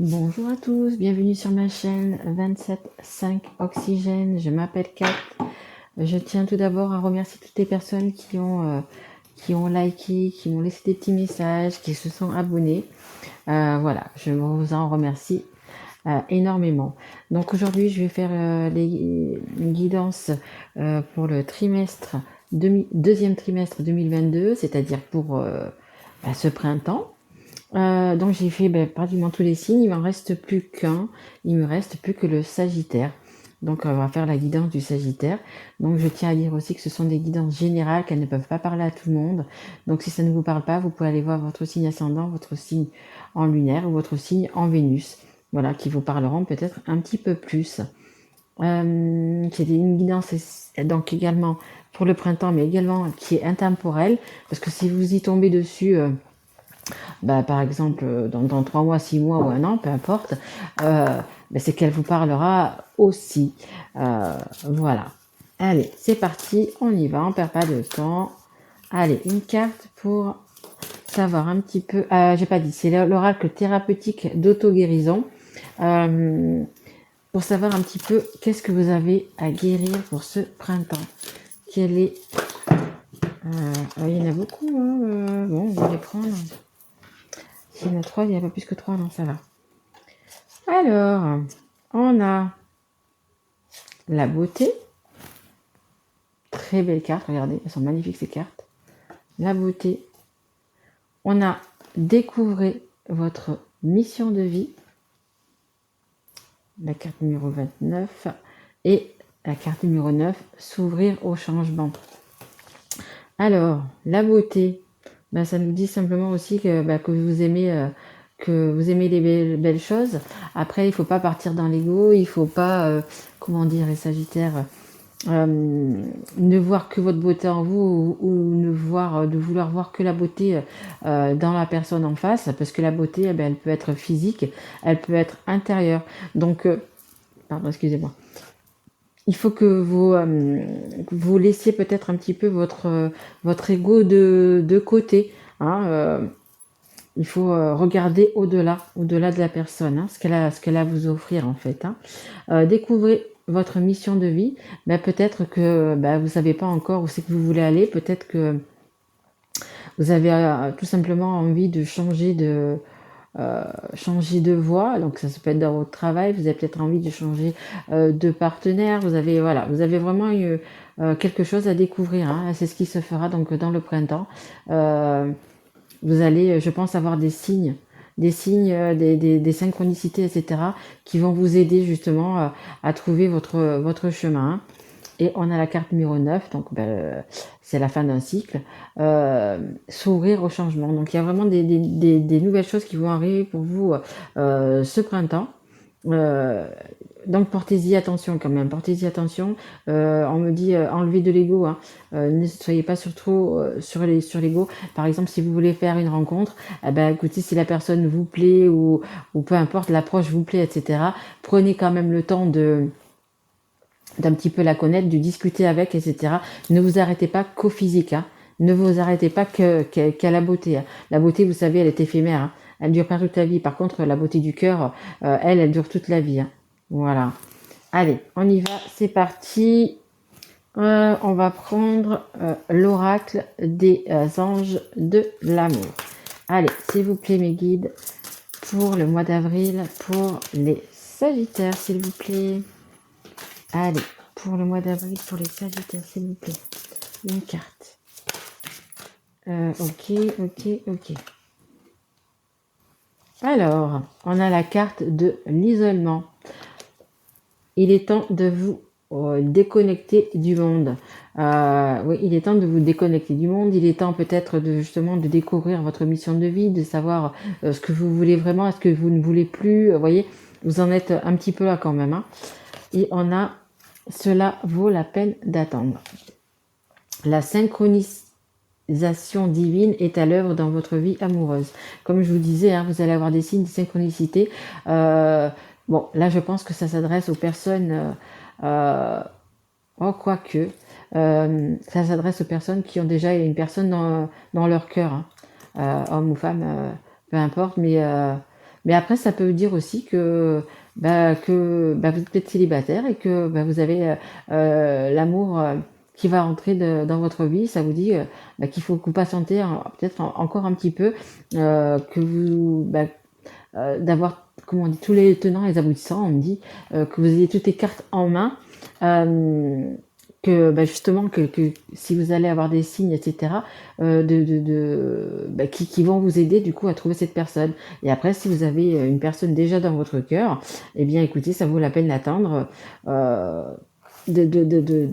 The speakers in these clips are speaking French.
Bonjour à tous, bienvenue sur ma chaîne 27.5 Oxygène. Je m'appelle Kat. Je tiens tout d'abord à remercier toutes les personnes qui ont liké, qui m'ont laissé des petits messages, qui se sont abonnés. Voilà, je vous en remercie énormément. Donc aujourd'hui, je vais faire une guidance pour le deuxième trimestre 2022, c'est-à-dire pour ce printemps. Donc j'ai fait pratiquement tous les signes, il m'en reste plus qu'un, il me reste plus que le Sagittaire. Donc on va faire la guidance du Sagittaire. Donc je tiens à dire aussi que ce sont des guidances générales, qu'elles ne peuvent pas parler à tout le monde. Donc si ça ne vous parle pas, vous pouvez aller voir votre signe ascendant, votre signe en lunaire ou votre signe en Vénus. Voilà, qui vous parleront peut-être un petit peu plus. C'est une guidance donc également pour le printemps, mais également qui est intemporelle, parce que si vous y tombez dessus par exemple, dans 3 mois, 6 mois ou un an, peu importe, c'est qu'elle vous parlera aussi. Voilà. Allez, c'est parti, on y va, on perd pas de temps. Allez, une carte pour savoir un petit peu. J'ai pas dit, c'est l'oracle thérapeutique d'auto-guérison. Pour savoir un petit peu qu'est-ce que vous avez à guérir pour ce printemps. Quel est. Il y en a beaucoup, hein, bon, on va les prendre. S'il y en a 3, il n'y a pas plus que 3, non, ça va. Alors, on a la beauté. Très belle carte, regardez, elles sont magnifiques ces cartes. La beauté. On a découvrez votre mission de vie. La carte numéro 29. Et la carte numéro 9, s'ouvrir au changement. Alors, la beauté, ça nous dit simplement aussi que vous aimez les belles choses. Après, il ne faut pas partir dans l'ego, il ne faut pas, comment dire, les Sagittaires, ne voir que votre beauté en vous ou de vouloir voir que la beauté dans la personne en face, parce que la beauté, elle peut être physique, elle peut être intérieure. Donc, pardon, excusez-moi. Il faut que vous laissiez peut-être un petit peu votre ego de côté. Hein, il faut regarder au-delà de la personne, hein, ce qu'elle a à vous offrir en fait. Hein. Découvrez votre mission de vie. Peut-être que vous ne savez pas encore où c'est que vous voulez aller. Peut-être que vous avez tout simplement envie de changer de voie, donc ça peut être dans votre travail, vous avez peut-être envie de changer de partenaire, vous avez vraiment quelque chose à découvrir, hein. C'est ce qui se fera donc dans le printemps. Vous allez, je pense, avoir des synchronicités, etc., qui vont vous aider justement à trouver votre chemin. Et on a la carte numéro 9, donc c'est la fin d'un cycle, s'ouvrir au changement. Donc il y a vraiment des nouvelles choses qui vont arriver pour vous ce printemps. Donc portez-y attention quand même, portez-y attention. On me dit enlevez de l'ego, hein. Ne soyez pas surtout sur l'ego. Par exemple, si vous voulez faire une rencontre, écoutez, si la personne vous plaît ou peu importe, l'approche vous plaît, etc., prenez quand même le temps d'un petit peu la connaître, de discuter avec, etc. Ne vous arrêtez pas qu'au physique, hein. Ne vous arrêtez pas qu'à la beauté. Hein. La beauté, vous savez, elle est éphémère. Hein. Elle ne dure pas toute la vie. Par contre, la beauté du cœur, elle dure toute la vie. Hein. Voilà. Allez, on y va, c'est parti. On va prendre l'oracle des anges de l'amour. Allez, s'il vous plaît, mes guides, pour le mois d'avril, pour les Sagittaires, s'il vous plaît. Allez, pour le mois d'avril, pour les Sagittaires, s'il vous plaît. Une carte. Ok. Alors, on a la carte de l'isolement. Il est temps de vous déconnecter du monde. Oui, il est temps de vous déconnecter du monde. Il est temps peut-être justement de découvrir votre mission de vie, de savoir ce que vous voulez vraiment, est-ce que vous ne voulez plus. Vous voyez, vous en êtes un petit peu là quand même. Hein. Et on a cela vaut la peine d'attendre. La synchronisation divine est à l'œuvre dans votre vie amoureuse. Comme je vous disais, hein, vous allez avoir des signes de synchronicité. Bon, là, je pense que ça s'adresse aux personnes... quoique. Ça s'adresse aux personnes qui ont déjà une personne dans leur cœur. Hein. Homme ou femme, peu importe. Mais Mais après, ça peut dire aussi que vous êtes peut-être célibataire et que vous avez l'amour qui va entrer dans votre vie. Ça vous dit qu'il faut que vous patientez peut-être encore un petit peu, que vous d'avoir, comment on dit, tous les tenants et les aboutissants. On me dit que vous ayez toutes les cartes en main. Que justement que si vous allez avoir des signes, etc., qui vont vous aider du coup à trouver cette personne. Et après, si vous avez une personne déjà dans votre cœur, eh bien écoutez, ça vaut la peine d'attendre de, de, de, de,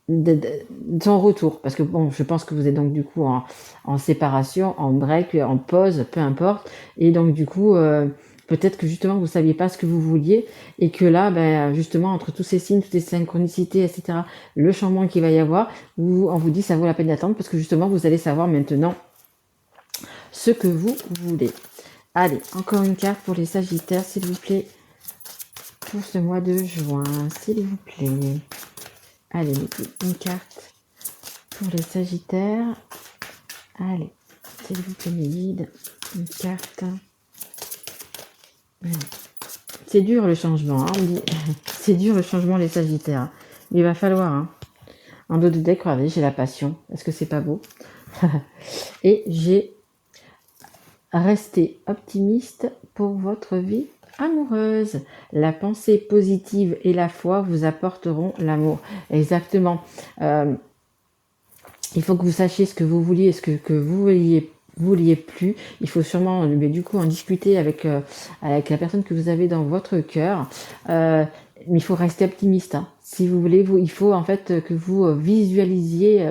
de, de son retour. Parce que bon, je pense que vous êtes donc du coup en séparation, en break, en pause, peu importe. Et donc du coup, peut-être que justement vous ne saviez pas ce que vous vouliez et que là, justement, entre tous ces signes, toutes ces synchronicités, etc., le changement qu'il va y avoir, on vous dit ça vaut la peine d'attendre parce que justement vous allez savoir maintenant ce que vous voulez. Allez, encore une carte pour les Sagittaires, s'il vous plaît, pour ce mois de juin, s'il vous plaît. Allez, mettez une carte pour les Sagittaires. Allez, s'il vous plaît, mes guides, une carte. C'est dur le changement, hein, on dit. C'est dur le changement, les Sagittaires. Mais il va falloir. Hein. En dos de deck, regardez, j'ai la passion. Est-ce que c'est pas beau? Et j'ai resté optimiste pour votre vie amoureuse. La pensée positive et la foi vous apporteront l'amour. Exactement. Il faut que vous sachiez ce que vous vouliez et ce que vous vouliez plus. Il faut sûrement du coup en discuter avec la personne que vous avez dans votre cœur. Mais il faut rester optimiste. Hein. Si vous voulez, il faut en fait que vous visualisiez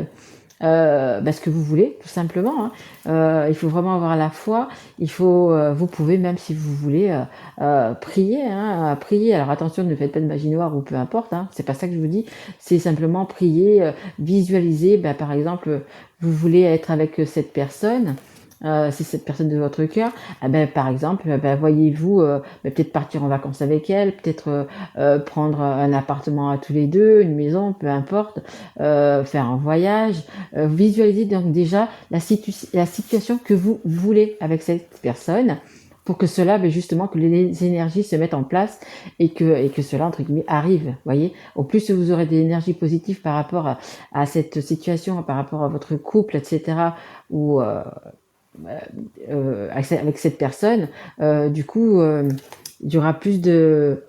ce que vous voulez, tout simplement. Hein. Il faut vraiment avoir la foi. Il faut, vous pouvez même si vous voulez prier, hein, prier. Alors attention, ne faites pas de magie noire ou peu importe. Hein, c'est pas ça que je vous dis. C'est simplement prier, visualiser. Par exemple, vous voulez être avec cette personne. C'est cette personne de votre cœur, par exemple, voyez-vous peut-être partir en vacances avec elle, peut-être prendre un appartement à tous les deux, une maison, peu importe, faire un voyage, visualiser donc déjà la situation que vous voulez avec cette personne pour que cela, justement, que les énergies se mettent en place et que cela, entre guillemets, arrive, voyez. Au plus vous aurez des énergies positives par rapport à cette situation, par rapport à votre couple, etc., ou avec cette personne, du coup, il y aura plus de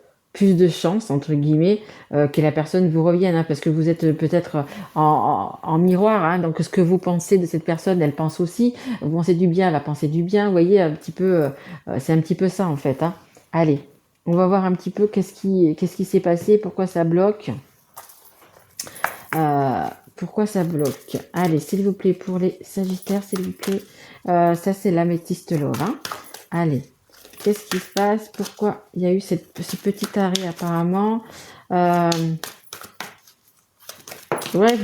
chance, entre guillemets, que la personne vous revienne, hein, parce que vous êtes peut-être en miroir, hein, donc ce que vous pensez de cette personne, elle pense aussi, vous pensez du bien, elle va penser du bien, vous voyez, un petit peu, c'est un petit peu ça, en fait. Hein. Allez, on va voir un petit peu qu'est-ce qui s'est passé, pourquoi ça bloque. Pourquoi ça bloque? Allez, s'il vous plaît, pour les Sagittaires, s'il vous plaît. Ça, c'est l'améthyste love. Hein. Allez, qu'est-ce qui se passe? Pourquoi il y a eu ce petit arrêt apparemment? Ouais,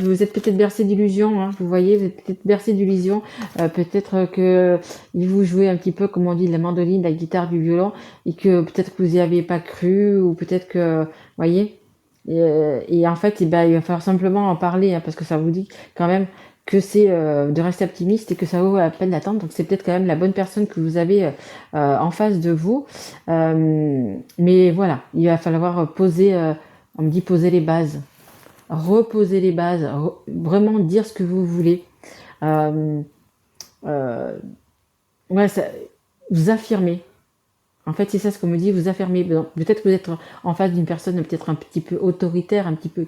vous êtes peut-être bercé d'illusions, hein, vous voyez, vous êtes peut-être bercé d'illusions, peut-être que vous jouez un petit peu, comme on dit, la mandoline, la guitare, du violon, et que peut-être que vous n'y avez pas cru, ou peut-être que, voyez, et en fait, il va falloir simplement en parler, hein, parce que ça vous dit quand même que c'est de rester optimiste et que ça vaut la peine d'attendre. Donc c'est peut-être quand même la bonne personne que vous avez en face de vous. Mais voilà, il va falloir poser, on me dit poser les bases, reposer les bases, vraiment dire ce que vous voulez. Vous affirmer. En fait, c'est ça ce qu'on me dit, vous affirmez. Peut-être que vous êtes en face d'une personne peut-être un petit peu autoritaire, un petit peu,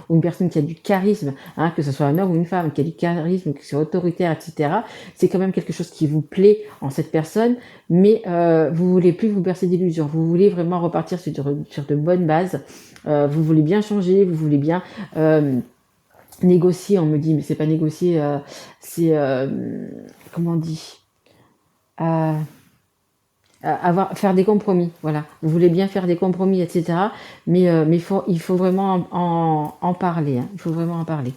ou une personne qui a du charisme, hein, que ce soit un homme ou une femme, qui a du charisme, qui soit autoritaire, etc. C'est quand même quelque chose qui vous plaît en cette personne, mais vous voulez plus vous bercer d'illusions. Vous voulez vraiment repartir sur de bonnes bases. Vous voulez bien changer, vous voulez bien négocier. On me dit, mais c'est pas négocier, c'est comment on dit faire des compromis, voilà. Vous voulez bien faire des compromis, etc. Mais il faut vraiment en parler. Hein. Il faut vraiment en parler.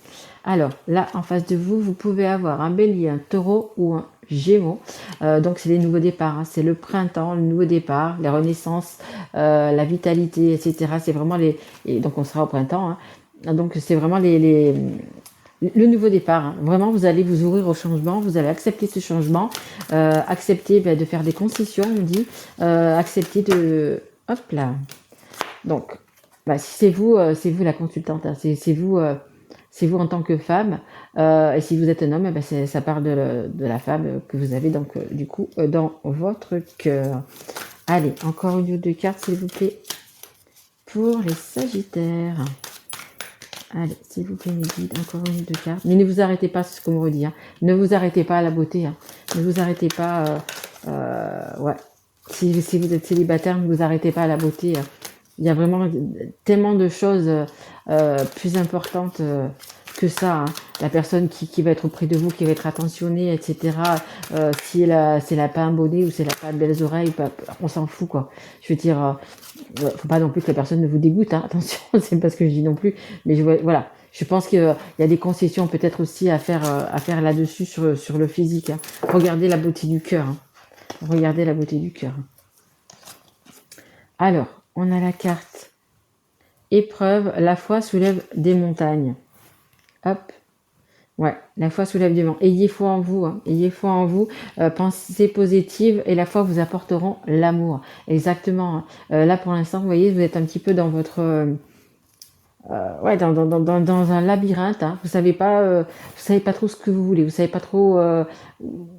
Alors, là, en face de vous, vous pouvez avoir un bélier, un taureau ou un gémeaux. Donc, c'est les nouveaux départs. Hein. C'est le printemps, le nouveau départ, les renaissances, la vitalité, etc. C'est vraiment et donc, on sera au printemps. Hein. Donc, c'est vraiment le nouveau départ. Hein. Vraiment, vous allez vous ouvrir au changement, vous allez accepter ce changement, accepter de faire des concessions, on dit, accepter de... Hop là. Donc, si c'est vous la consultante, hein, c'est vous en tant que femme, et si vous êtes un homme, ça parle de la femme que vous avez donc du coup dans votre cœur. Allez, encore une ou deux cartes s'il vous plaît pour les Sagittaires. Allez, s'il vous plaît, mes guides, encore une ou deux cartes. Mais ne vous arrêtez pas, c'est ce qu'on me redit. Hein. Ne vous arrêtez pas à la beauté. Hein. Ne vous arrêtez pas. Ouais. Si vous êtes célibataire, ne vous arrêtez pas à la beauté. Il y a vraiment tellement de choses plus importantes que ça. Hein. La personne qui va être auprès de vous, qui va être attentionnée, etc. Si elle a pas un bonnet ou si elle a pas de belles oreilles, on s'en fout, quoi. Je veux dire, faut pas non plus que la personne ne vous dégoûte. Hein. Attention, c'est pas ce que je dis non plus. Mais voilà. Je pense qu'il y a des concessions peut-être aussi à faire là-dessus sur le physique. Hein. Regardez la beauté du cœur. Hein. Regardez la beauté du cœur. Alors, on a la carte épreuve, la foi soulève des montagnes. Hop. Ouais, la foi soulève des montagnes. Ayez foi en vous. Hein. Ayez foi en vous. Pensez positive et la foi vous apporteront l'amour. Exactement. Hein. Là, pour l'instant, vous voyez, vous êtes un petit peu dans votre... ouais, dans un labyrinthe. Hein. Vous savez pas trop ce que vous voulez. Vous savez pas trop...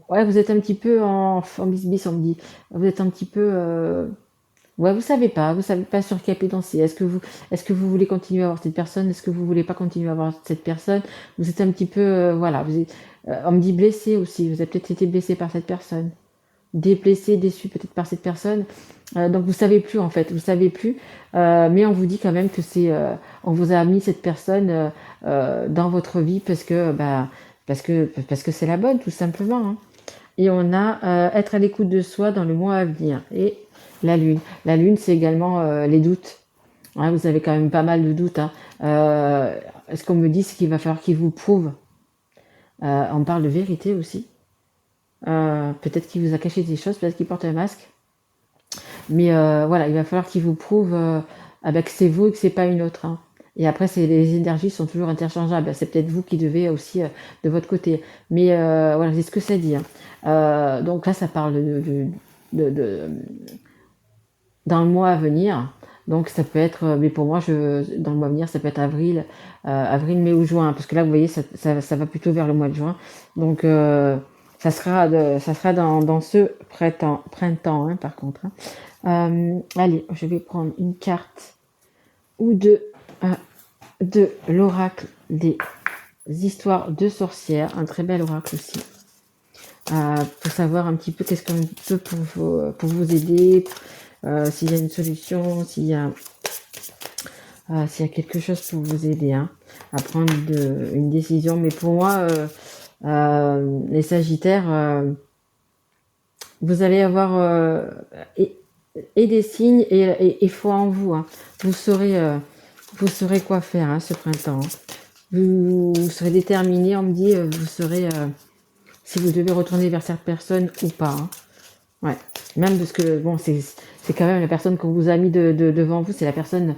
ouais, vous êtes un petit peu en bisbis, on me dit. Vous êtes un petit peu... ouais, vous savez pas sur quel pied danser. Est-ce que vous voulez continuer à avoir cette personne? Est-ce que vous voulez pas continuer à avoir cette personne? Vous êtes un petit peu, voilà, on me dit blessé aussi. Vous avez peut-être été blessé par cette personne, déblessé, déçu peut-être par cette personne. Donc vous savez plus en fait, vous savez plus. Mais on vous dit quand même que on vous a mis cette personne dans votre vie parce que c'est la bonne tout simplement. Hein. Et on a être à l'écoute de soi dans le mois à venir. Et la lune. La lune, c'est également les doutes. Ouais, vous avez quand même pas mal de doutes. Hein. Ce qu'on me dit, c'est qu'il va falloir qu'il vous prouve. On parle de vérité aussi. Peut-être qu'il vous a caché des choses, peut-être qu'il porte un masque. Mais voilà, il va falloir qu'il vous prouve que c'est vous et que c'est pas une autre. Hein. Et après, les énergies sont toujours interchangeables. C'est peut-être vous qui devez aussi de votre côté. Mais voilà, c'est ce que ça dit. Hein. Donc là, ça parle de dans le mois à venir. Donc ça peut être, mais pour moi, dans le mois à venir, ça peut être avril, mai ou juin, parce que là, vous voyez, ça va plutôt vers le mois de juin. Donc ça sera dans ce printemps, hein, par contre. Hein. Allez, je vais prendre une carte ou deux de l'oracle des histoires de sorcières, un très bel oracle aussi. Pour savoir un petit peu qu'est-ce qu'on peut pour vous aider, s'il y a une solution, s'il y a quelque chose pour vous aider hein, à prendre une décision. Mais pour moi, les Sagittaires, vous allez avoir et des signes et foi en vous. Hein. Vous saurez quoi faire hein, ce printemps. Hein. Vous serez déterminé, on me dit, vous saurez si vous devez retourner vers cette personne ou pas. Hein. Ouais. Même parce que bon, c'est quand même la personne qu'on vous a mis devant vous, c'est la personne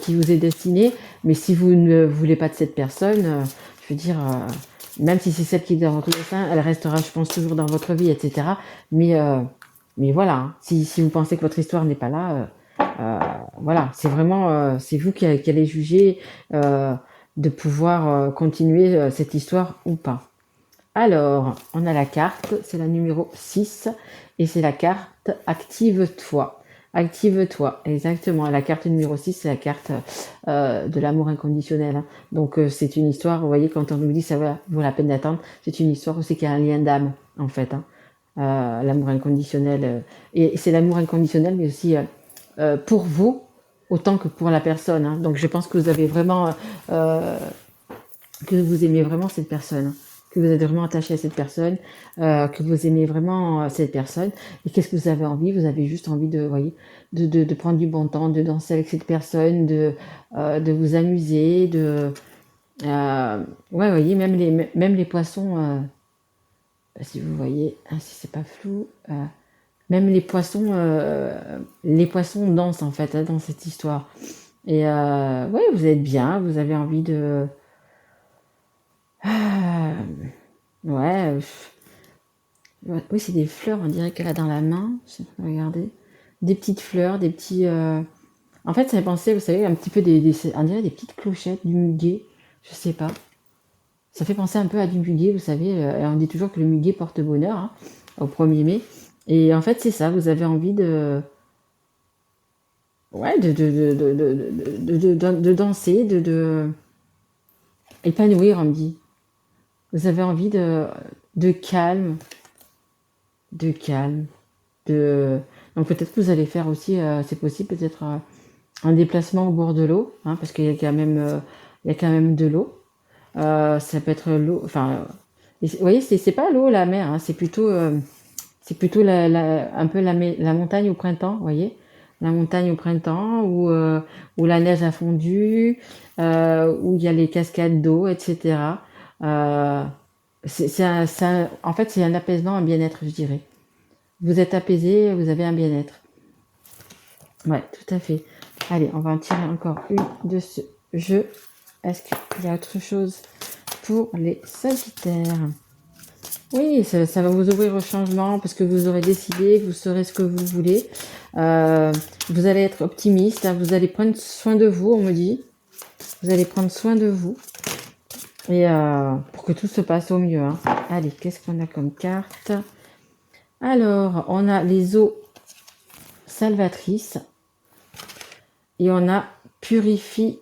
qui vous est destinée. Mais si vous ne voulez pas de cette personne, je veux dire, même si c'est celle qui est dans votre destin, elle restera, je pense, toujours dans votre vie, etc. Mais voilà, hein. Si vous pensez que votre histoire n'est pas là, voilà, c'est vraiment, c'est vous qui allez juger de pouvoir continuer cette histoire ou pas. Alors, on a la carte, c'est la numéro 6, et c'est la carte Active-toi. Active-toi, exactement. La carte numéro 6, c'est la carte de l'amour inconditionnel. Hein. Donc, c'est une histoire, vous voyez, quand on nous dit ça vaut la peine d'attendre, c'est une histoire aussi qui a un lien d'âme, en fait. Hein. L'amour inconditionnel. Et c'est l'amour inconditionnel, mais aussi pour vous, autant que pour la personne. Hein. Donc, je pense que vous avez vraiment... que vous aimez vraiment cette personne. Que vous êtes vraiment attaché à cette personne, que vous aimez vraiment cette personne, et qu'est-ce que vous avez envie? Vous avez juste envie de prendre du bon temps, de danser avec cette personne, de vous amuser, ouais, vous voyez, même les poissons, si vous voyez, hein, si c'est pas flou, même les poissons dansent en fait hein, dans cette histoire. Et ouais, vous êtes bien, vous avez envie de Ah, ouais, ouais, oui, c'est des fleurs, on dirait qu'elle a dans la main. Regardez. Des petites fleurs, des petits. En fait, ça fait penser, vous savez, un petit peu on dirait des petites clochettes, du muguet. Je sais pas. Ça fait penser un peu à du muguet, vous savez. Et on dit toujours que le muguet porte bonheur, hein, au 1er mai. Et en fait, c'est ça, vous avez envie de. Ouais, de danser, épanouir, on me dit. Vous avez envie de calme, de calme, de. Donc peut-être que vous allez faire aussi, c'est possible, peut-être un déplacement au bord de l'eau, hein, parce qu'il y a quand même, il y a quand même de l'eau. Ça peut être l'eau, enfin, vous voyez, c'est pas l'eau, la mer, hein, c'est plutôt un peu la montagne au printemps, vous voyez, la montagne au printemps où la neige a fondu, où il y a les cascades d'eau, etc. Euh, en fait, c'est un apaisement, un bien-être, je dirais. Vous êtes apaisé, vous avez un bien-être. Ouais, tout à fait. Allez, on va en tirer encore une de ce jeu. Est-ce qu'il y a autre chose pour les Sagittaires? Oui, ça va vous ouvrir au changement parce que vous aurez décidé, vous saurez ce que vous voulez. Euh, vous allez être optimiste, hein, vous allez prendre soin de vous, on me dit. Vous allez prendre soin de vous et pour que tout se passe au mieux, hein. Allez, qu'est-ce qu'on a comme carte? Alors, on a les eaux salvatrices et on a purifier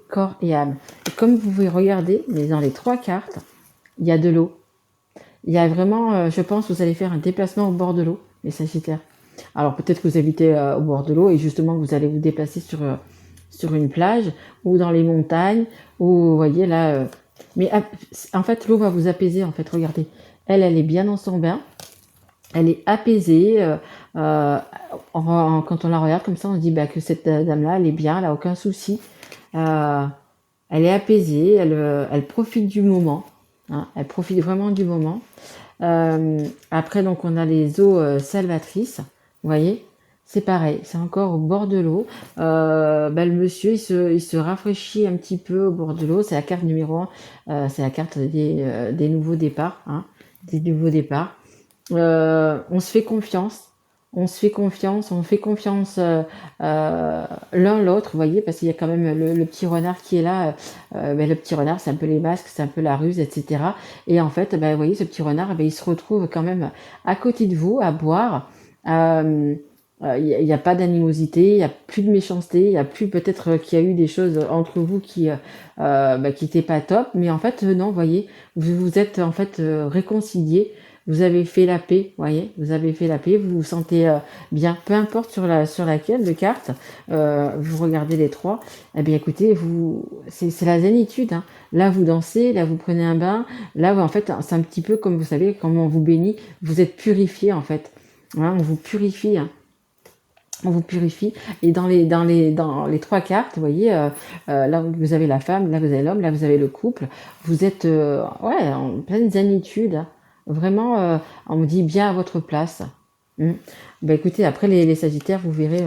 corps et âme. Et comme vous pouvez regarder, mais dans les 3 cartes, il y a de l'eau. Il y a vraiment, je pense, vous allez faire un déplacement au bord de l'eau, les Sagittaires. Alors peut-être que vous habitez au bord de l'eau et justement vous allez vous déplacer sur une plage ou dans les montagnes ou vous voyez là. Mais en fait, l'eau va vous apaiser. En fait, regardez, elle est bien dans son bain. Elle est apaisée. Euh, quand on la regarde comme ça, on se dit bah, que cette dame-là, elle est bien, elle n'a aucun souci. Euh, Elle est apaisée, elle profite du moment, hein, elle profite vraiment du moment. Après, donc, on a les eaux salvatrices, vous voyez, c'est pareil, c'est encore au bord de l'eau. Bah, le monsieur, il se rafraîchit un petit peu au bord de l'eau. C'est la carte numéro 1, c'est la carte des nouveaux départs, hein, des nouveaux départs. On se fait confiance. On fait confiance l'un l'autre, vous voyez, parce qu'il y a quand même le petit renard qui est là. Ben, le petit renard, c'est un peu les masques, c'est un peu la ruse, etc. Et en fait, ben, vous voyez, ce petit renard, ben, il se retrouve quand même à côté de vous, à boire. Euh, il n'y a pas d'animosité, il n'y a plus de méchanceté, il y a plus peut-être qu'il y a eu des choses entre vous qui n'étaient pas top, mais en fait, non, vous voyez, vous vous êtes en fait réconciliés. Vous avez fait la paix, voyez, vous avez fait la paix, vous vous sentez bien, peu importe sur laquelle de carte, vous regardez les 3, eh bien écoutez, c'est la zénitude, hein. Là vous dansez, là vous prenez un bain, là en fait c'est un petit peu comme vous savez, quand on vous bénit, vous êtes purifié en fait, hein, on vous purifie, hein. On vous purifie et dans les 3 cartes, vous voyez, là vous avez la femme, là vous avez l'homme, là vous avez le couple, vous êtes ouais en pleine zénitude, hein. Vraiment, on me dit bien à votre place. Mm. Bah écoutez, après les Sagittaires, vous verrez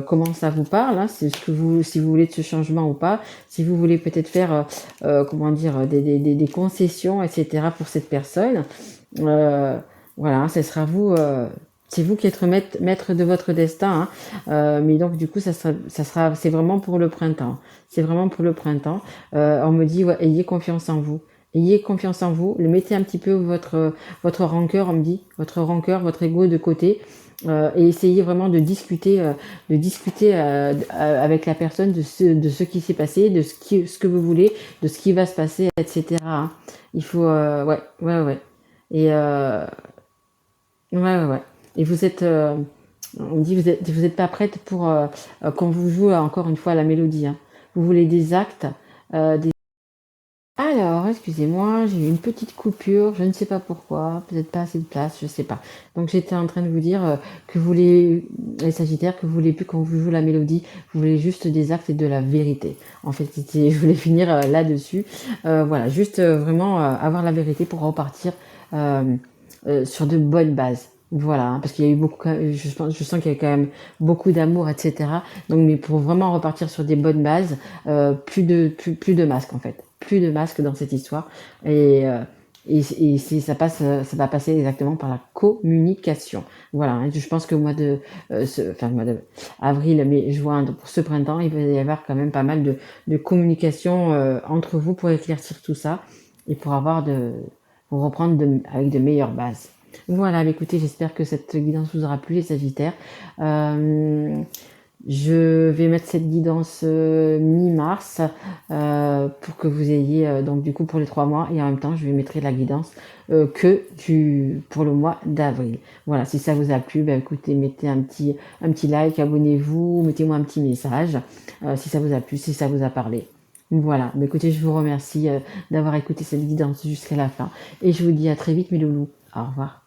comment ça vous parle, hein, c'est ce que si vous voulez de ce changement ou pas, si vous voulez peut-être faire, comment dire, des concessions, etc. pour cette personne. Euh, voilà, ce sera vous. C'est vous qui êtes maître de votre destin, hein. Mais donc du coup, c'est vraiment pour le printemps. C'est vraiment pour le printemps. On me dit, ouais, ayez confiance en vous. Ayez confiance en vous. Le mettez un petit peu votre rancœur, on me dit, votre rancœur, votre ego de côté. Et essayez vraiment de discuter avec la personne de ce qui s'est passé, ce que vous voulez, de ce qui va se passer, etc., hein. Il faut, ouais, ouais, ouais. Et ouais, ouais, ouais. Et vous êtes, on me dit, vous êtes pas prête pour qu'on vous joue encore une fois la mélodie, hein. Vous voulez des actes, des. Alors, excusez-moi, j'ai eu une petite coupure, je ne sais pas pourquoi, peut-être pas assez de place, je sais pas. Donc j'étais en train de vous dire que vous voulez, les Sagittaires, que vous voulez plus qu'on vous joue la mélodie, vous voulez juste des actes et de la vérité. En fait, je voulais finir là-dessus. Voilà, juste vraiment avoir la vérité pour repartir sur de bonnes bases. Voilà, hein, parce qu'il y a eu beaucoup, je sens qu'il y a quand même beaucoup d'amour, etc. Donc, mais pour vraiment repartir sur des bonnes bases, plus de masques en fait. plus de masques dans cette histoire. Et, et si ça passe, ça va passer exactement par la communication. Voilà, hein, je pense que enfin, le mois de avril, mai, juin, donc pour ce printemps, il va y avoir quand même pas mal de communication entre vous pour éclaircir tout ça et pour reprendre avec de meilleures bases. Voilà, écoutez, j'espère que cette guidance vous aura plu, les Sagittaires. Euh, je vais mettre cette guidance mi-mars pour que vous ayez donc du coup pour les 3 mois, et en même temps je vais mettre la guidance pour le mois d'avril. Voilà, si ça vous a plu, ben écoutez, mettez un petit like, abonnez-vous, mettez-moi un petit message si ça vous a plu, si ça vous a parlé. Voilà, ben écoutez, je vous remercie d'avoir écouté cette guidance jusqu'à la fin, et je vous dis à très vite mes loulous. Au revoir.